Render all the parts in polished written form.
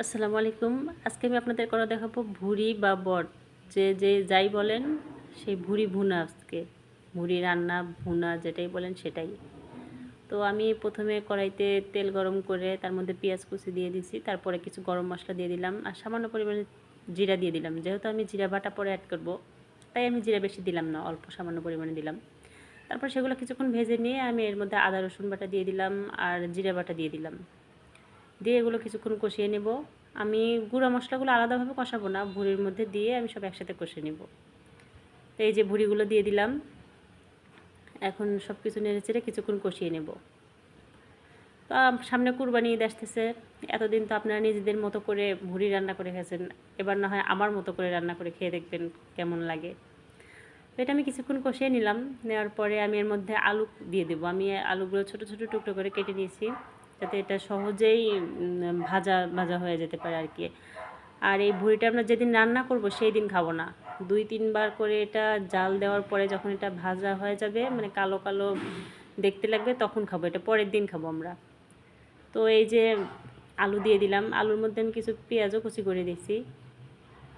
আসসালামু আলাইকুম। আজকে আমি আপনাদের করে দেখাবো ভুড়ি বা বট, যে যাই বলেন সেই ভুড়ি ভুনা। আজকে ভুড়ি রান্না ভুনা যেটাই বলেন সেটাই। তো আমি প্রথমে কড়াইতে তেল গরম করে তার মধ্যে পেঁয়াজ কুচি দিয়ে দিছি, তারপরে কিছু গরম মশলা দিয়ে দিলাম আর সামান্য পরিমাণে জিরা দিয়ে দিলাম। যেহেতু আমি জিরা বাটা পরে অ্যাড করব, তাই আমি জিরা বেশি দিলাম না, অল্প সামান্য পরিমাণে দিলাম। তারপর সেগুলো কিছুক্ষণ ভেজে নিয়ে আমি এর মধ্যে আদা রসুন বাটা দিয়ে দিলাম আর জিরা বাটা দিয়ে দিলাম। দিয়ে এগুলো কিছুক্ষণ কষিয়ে নেব। আমি গুঁড়া মশলাগুলো আলাদাভাবে কষাবো না, ভুঁড়ির মধ্যে দিয়ে আমি সব একসাথে কষে নেব। তো এই যে ভুঁড়িগুলো দিয়ে দিলাম, এখন সব কিছু নেড়েচেড়ে কিছুক্ষণ কষিয়ে নেব। তো সামনে কুরবানি ঈদ আসতেছে। এতদিন তো আপনারা নিজেদের মতো করে ভুঁড়ি রান্না করে খেয়েছেন, এবার না হয় আমার মতো করে রান্না করে খেয়ে দেখবেন কেমন লাগে। তো এটা আমি কিছুক্ষণ কষিয়ে নিলাম। নেওয়ার পরে আমি এর মধ্যে আলু দিয়ে দেবো। আমি আলুগুলো ছোটো ছোটো টুকরো করে কেটে নিয়েছি, যাতে এটা সহজেই ভাজা ভাজা হয়ে যেতে পারে আর কি। আর এই ভুঁড়িটা আমরা যেদিন রান্না করব সেই দিন খাবো না, 2-3 বার করে এটা জাল দেওয়ার পরে যখন এটা ভাজা হয়ে যাবে, মানে কালো কালো দেখতে লাগবে, তখন খাবো। এটা পরের দিন খাবো আমরা। তো এই যে আলু দিয়ে দিলাম, আলুর মধ্যে আমি কিছু পেঁয়াজও কুচি করে দিয়েছি।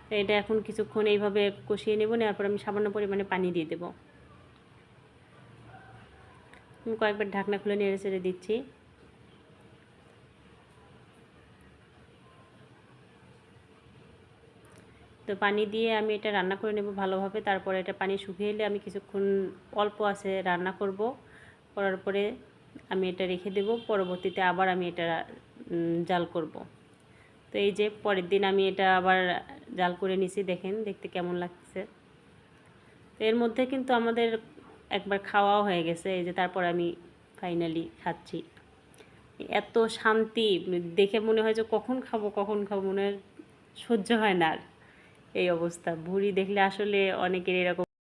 তো এটা এখন কিছুক্ষণ এইভাবে কষিয়ে নেব। নেওয়ার পর আমি সামান্য পরিমাণে পানি দিয়ে দেবো। আমি কয়েকবার ঢাকনা খুলে নেড়ে চেড়ে দিচ্ছি। তো পানি দিয়ে আমি এটা রান্না করে নেব ভালোভাবে। তারপরে এটা পানি শুকিয়ে এলে আমি কিছুক্ষণ অল্প আছে রান্না করব। করার পরে আমি এটা রেখে দেব, পরবর্তীতে আবার আমি এটা জাল করব। তো এই যে পরের দিন আমি এটা আবার জাল করে নিছি, দেখেন দেখতে কেমন লাগছে। তো এর মধ্যে কিন্তু আমাদের একবার খাওয়াও হয়ে গেছে। এই যে তারপর আমি ফাইনালি খাচ্ছি। এত শান্তি দেখে মনে হয় যে কখন খাবো কখন খাবো, মনে হয় সহ্য হয় না আর। এই অবস্থা, ভুঁড়ি দেখলে আসলে অনেকের এরকম